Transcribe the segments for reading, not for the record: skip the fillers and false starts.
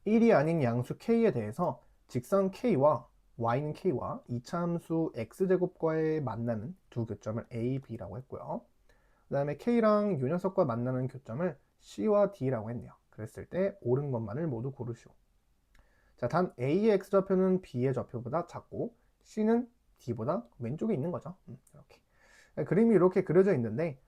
1이 아닌 양수 k에 대해서 직선 k와 y는 k와 이차함수 x제곱과의 만나는 두 교점을 a, b라고 했고요. 그 다음에 k랑 요 녀석과 만나는 교점을 c와 d라고 했네요. 그랬을 때 옳은 것만을 모두 고르시오. 자, 단 a의 x좌표는 b의 좌표보다 작고 c는 d보다 왼쪽에 있는 거죠. 이렇게. 그림이 이렇게 그려져 있는데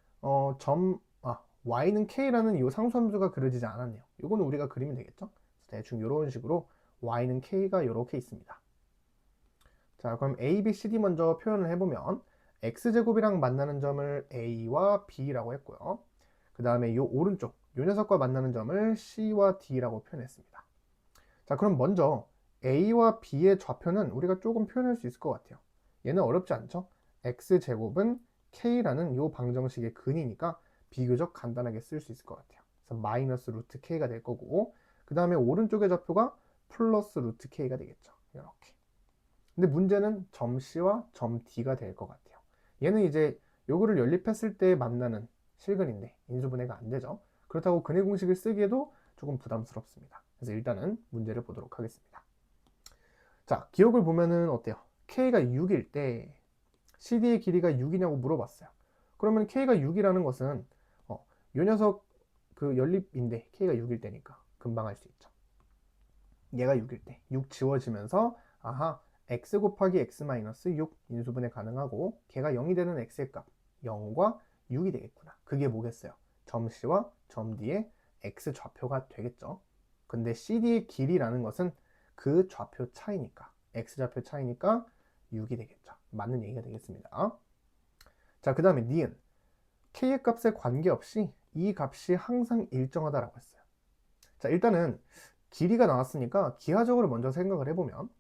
y는 k라는 이 상수함수가 그려지지 않았네요. 이거는 우리가 그리면 되겠죠. 대충 이런 식으로 y는 k가 이렇게 있습니다. 자, 그럼 a, b, c, d 먼저 표현을 해보면 x제곱이랑 만나는 점을 a와 b라고 했고요. 그 다음에 이 오른쪽 요 녀석과 만나는 점을 c와 d라고 표현했습니다. 자, 그럼 먼저 a와 b의 좌표는 우리가 조금 표현할 수 있을 것 같아요. 얘는 어렵지 않죠? x제곱은 k라는 이 방정식의 근이니까 비교적 간단하게 쓸 수 있을 것 같아요. 그래서 마이너스 루트 k가 될 거고, 그 다음에 오른쪽의 좌표가 플러스 루트 k가 되겠죠. 이렇게. 근데 문제는 점 C와 점 D가 될 것 같아요. 얘는 이제 요거를 연립했을 때 만나는 실근인데 인수분해가 안 되죠. 그렇다고 근해 공식을 쓰기에도 조금 부담스럽습니다. 그래서 일단은 문제를 보도록 하겠습니다. 자, 기억을 보면은 어때요? K가 6일 때 CD의 길이가 6이냐고 물어봤어요. 그러면 K가 6이라는 것은 요 녀석 그 연립인데 K가 6일 때니까 금방 알 수 있죠. 얘가 6일 때 6 지워지면서 아하 x 곱하기 x 마이너스 6 인수분해 가능하고 걔가 0이 되는 x의 값 0과 6이 되겠구나. 그게 뭐겠어요? 점 C와 점 D의 x 좌표가 되겠죠. 근데 CD의 길이라는 것은 그 좌표 차이니까 x 좌표 차이니까 6이 되겠죠. 맞는 얘기가 되겠습니다. 자, 그 다음에 니은 k의 값에 관계없이 이 값이 항상 일정하다라고 했어요. 자, 일단은 길이가 나왔으니까 기하적으로 먼저 생각을 해보면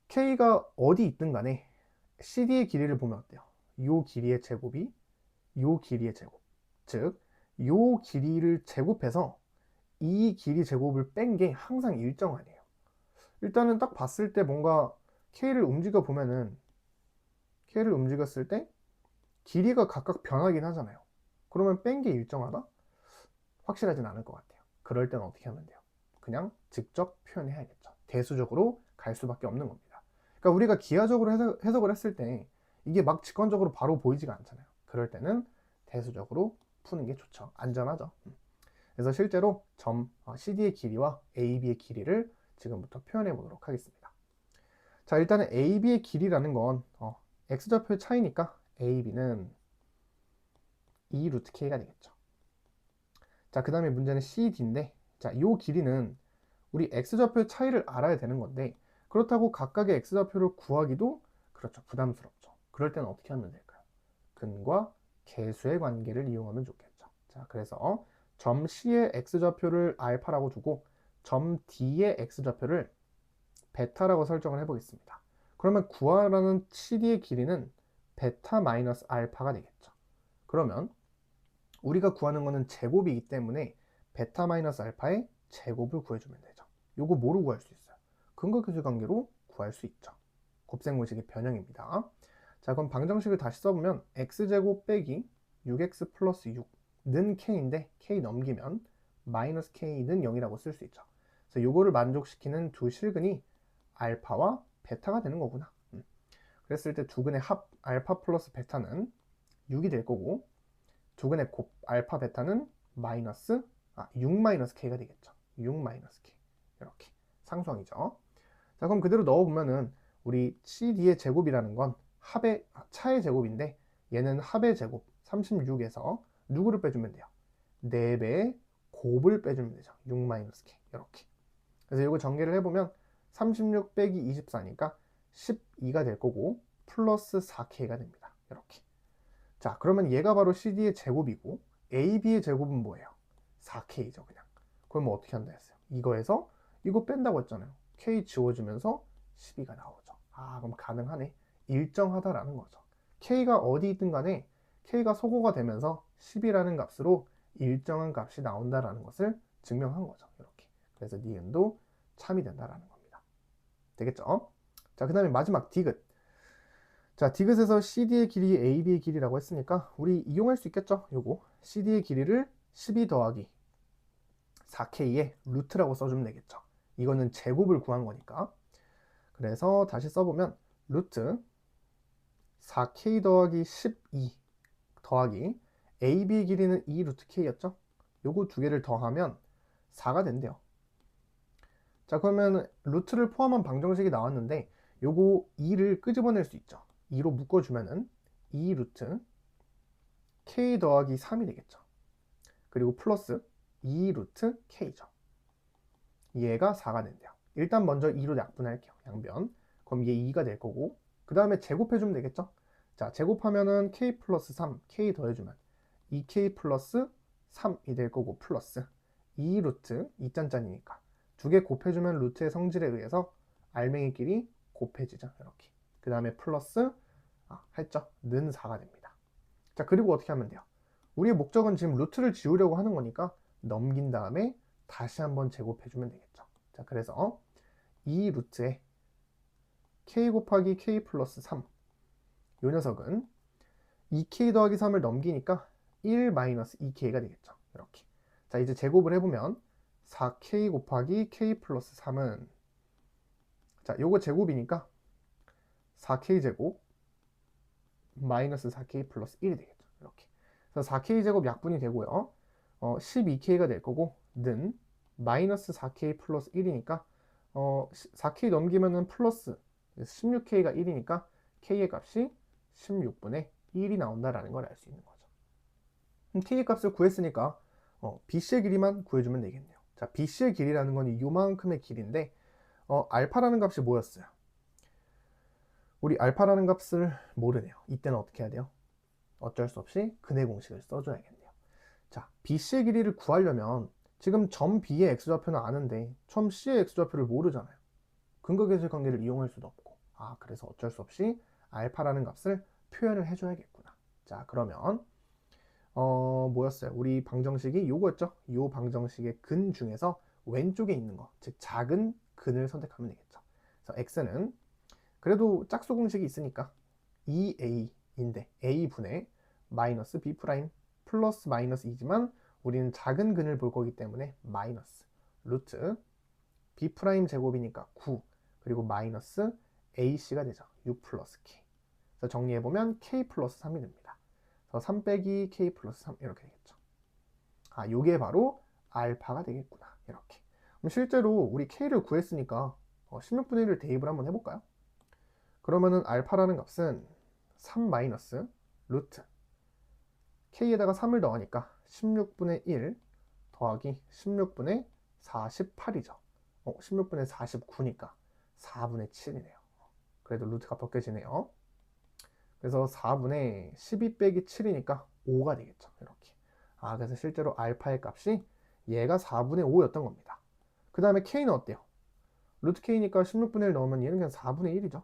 k가 어디 있든 간에 CD의 길이를 보면 어때요? 요 길이의 제곱이 요 길이의 제곱, 즉 요 길이를 제곱해서 이 길이 제곱을 뺀 게 항상 일정하네요. 일단은 딱 봤을 때 뭔가 k를 움직여 보면은 k를 움직였을 때 길이가 각각 변하긴 하잖아요. 그러면 뺀 게 일정하다? 확실하진 않을 것 같아요. 그럴 때는 어떻게 하면 돼요? 그냥 직접 표현해야겠죠. 대수적으로 갈 수밖에 없는 겁니다. 그러니까 우리가 기하적으로 해석을 했을 때 이게 막 직관적으로 바로 보이지가 않잖아요. 그럴 때는 대수적으로 푸는 게 좋죠. 안전하죠. 그래서 실제로 점 CD의 길이와 AB의 길이를 지금부터 표현해 보도록 하겠습니다. 자, 일단은 AB의 길이라는 건 X좌표의 차이니까 AB는 2 루트 K가 되겠죠. 자, 그 다음에 문제는 CD인데, 자, 요 길이는 우리 X좌표의 차이를 알아야 되는 건데, 그렇다고 각각의 X좌표를 구하기도 그렇죠. 부담스럽죠. 그럴 때는 어떻게 하면 될까요? 근과 계수의 관계를 이용하면 좋겠죠. 자, 그래서 점 C의 X좌표를 알파라고 두고 점 D의 X좌표를 베타라고 설정을 해보겠습니다. 그러면 구하라는 CD의 길이는 베타 마이너스 알파가 되겠죠. 그러면 우리가 구하는 거는 제곱이기 때문에 베타 마이너스 알파의 제곱을 구해주면 되죠. 요거 뭐로 구할 수 있어요? 근거계수 관계로 구할 수 있죠. 곱셈공식의 변형입니다. 자, 그럼 방정식을 다시 써보면 x제곱 빼기 6x 플러스 6는 k인데 k 넘기면 마이너스 k는 0이라고 쓸 수 있죠. 그래서 요거를 만족시키는 두 실근이 알파와 베타가 되는 거구나. 그랬을 때 두 근의 합 알파 플러스 베타는 6이 될 거고 두근의 곱 알파 베타는 마이너스 6 마이너스 k가 되겠죠. 6 마이너스 k 이렇게 상수항이죠. 자, 그럼 그대로 넣어보면은 우리 CD의 제곱이라는 건 합의 차의 제곱인데 얘는 합의 제곱 36에서 누구를 빼주면 돼요? 4배의 곱을 빼주면 되죠. 6 마이너스 k 이렇게. 그래서 이거 전개를 해보면 36 빼기 24니까 12가 될 거고 플러스 4k가 됩니다. 이렇게. 자, 그러면 얘가 바로 CD의 제곱이고 AB의 제곱은 뭐예요? 4K죠, 그냥. 그럼 뭐 어떻게 한다 했어요? 이거에서 이거 뺀다고 했잖아요. K 지워주면서 12가 나오죠. 아, 그럼 가능하네. 일정하다라는 거죠. K가 어디 있든 간에 K가 소거가 되면서 10이라는 값으로 일정한 값이 나온다라는 것을 증명한 거죠. 이렇게. 그래서 니은도 참이 된다라는 겁니다. 되겠죠? 자, 그 다음에 마지막 디귿. 자, 디귿에서 CD의 길이 AB의 길이라고 했으니까 우리 이용할 수 있겠죠? 요거 CD의 길이를 12 더하기 4K의 루트라고 써주면 되겠죠. 이거는 제곱을 구한 거니까. 그래서 다시 써보면 루트 4K 더하기 12 더하기 AB 길이는 2 루트 K였죠. 요거 두 개를 더하면 4가 된대요. 자, 그러면 루트를 포함한 방정식이 나왔는데 요거 2를 끄집어낼 수 있죠. 2로 묶어주면은 2 루트 K 더하기 3이 되겠죠. 그리고 플러스 2 루트 K죠. 얘가 4가 된대요. 일단 먼저 2로 약분할게요. 양변. 그럼 얘 2가 될 거고 그 다음에 제곱해주면 되겠죠. 자, 제곱하면은 K 플러스 3, K 더해주면 2K 플러스 3이 될 거고 플러스 2 루트 2짠짠이니까 두 개 곱해주면 루트의 성질에 의해서 알맹이끼리 곱해지죠. 이렇게. 그 다음에 플러스 했죠. 는 4가 됩니다. 자, 그리고 어떻게 하면 돼요? 우리의 목적은 지금 루트를 지우려고 하는 거니까 넘긴 다음에 다시 한번 제곱해주면 되겠죠. 자, 그래서 2 루트에 K 곱하기 K 플러스 3 이 녀석은 2K 더하기 3을 넘기니까 1 마이너스 2K가 되겠죠. 이렇게. 자, 이제 제곱을 해보면 4K 곱하기 K 플러스 3은 자, 요거 제곱이니까 4K 제곱 마이너스 4K 플러스 1이 되겠죠. 이렇게. 그래서 4K 제곱 약분이 되고요. 12K가 될 거고 는 마이너스 4K 플러스 1이니까 4K 넘기면은 플러스 16K가 1이니까 K의 값이 16분의 1이 나온다라는 걸 알 수 있는 거죠. 그럼 K의 값을 구했으니까 BC의 길이만 구해주면 되겠네요. 자, BC의 길이라는 건 이만큼의 길인데 알파라는 값이 뭐였어요? 우리 알파라는 값을 모르네요. 이때는 어떻게 해야 돼요? 어쩔 수 없이 근의 공식을 써줘야겠네요. 자, BC의 길이를 구하려면 지금 점 B의 X좌표는 아는데 점 C의 X좌표를 모르잖아요. 근거계수의 관계를 이용할 수도 없고 그래서 어쩔 수 없이 알파라는 값을 표현을 해줘야겠구나. 자, 그러면 뭐였어요? 우리 방정식이 요거였죠? 요 방정식의 근 중에서 왼쪽에 있는 거, 즉 작은 근을 선택하면 되겠죠. 그래서 x는 그래도 짝수 공식이 있으니까 2a인데 a분의 마이너스 b 프라임 플러스 마이너스 2지만 우리는 작은 근을 볼 거기 때문에 마이너스 루트 b 프라임 제곱이니까 9 그리고 마이너스 ac가 되죠. 6 플러스 k. 그래서 정리해보면 k 플러스 3이 됩니다. 그래서 3 빼기 k 플러스 3 이렇게 되겠죠. 요게 바로 알파가 되겠구나. 이렇게. 그럼 실제로 우리 k를 구했으니까 16분의 1을 대입을 한번 해볼까요? 그러면은 알파라는 값은 3 마이너스 루트 k에다가 3을 더하니까 16분의 1 더하기 16분의 48이죠. 16분의 49니까 4분의 7이네요. 그래도 루트가 벗겨지네요. 그래서 4분의 12 빼기 7이니까 5가 되겠죠. 이렇게. 그래서 실제로 알파의 값이 얘가 4분의 5였던 겁니다. 그 다음에 k는 어때요? 루트 k니까 16분의 1 넣으면 얘는 그냥 4분의 1이죠.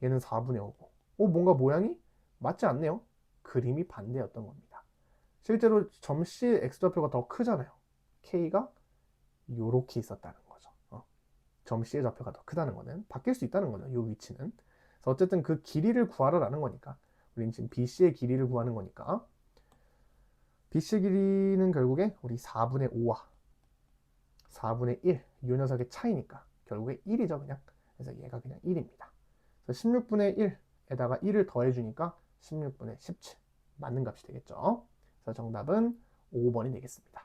얘는 4분의 5고. 뭔가 모양이 맞지 않네요. 그림이 반대였던 겁니다. 실제로 점 C의 X좌표가 더 크잖아요. K가 요렇게 있었다는 거죠. 점 C의 좌표가 더 크다는 거는 바뀔 수 있다는 거죠. 요 위치는. 그래서 어쨌든 그 길이를 구하라는 거니까 우리는 지금 BC의 길이를 구하는 거니까 BC의 길이는 결국에 우리 4분의 5와 4분의 1 이 녀석의 차이니까 결국에 1이죠. 그냥. 그래서 얘가 그냥 1입니다. 그래서 16분의 1에다가 1을 더해주니까 16분의 17 맞는 값이 되겠죠. 그래서 정답은 5번이 되겠습니다.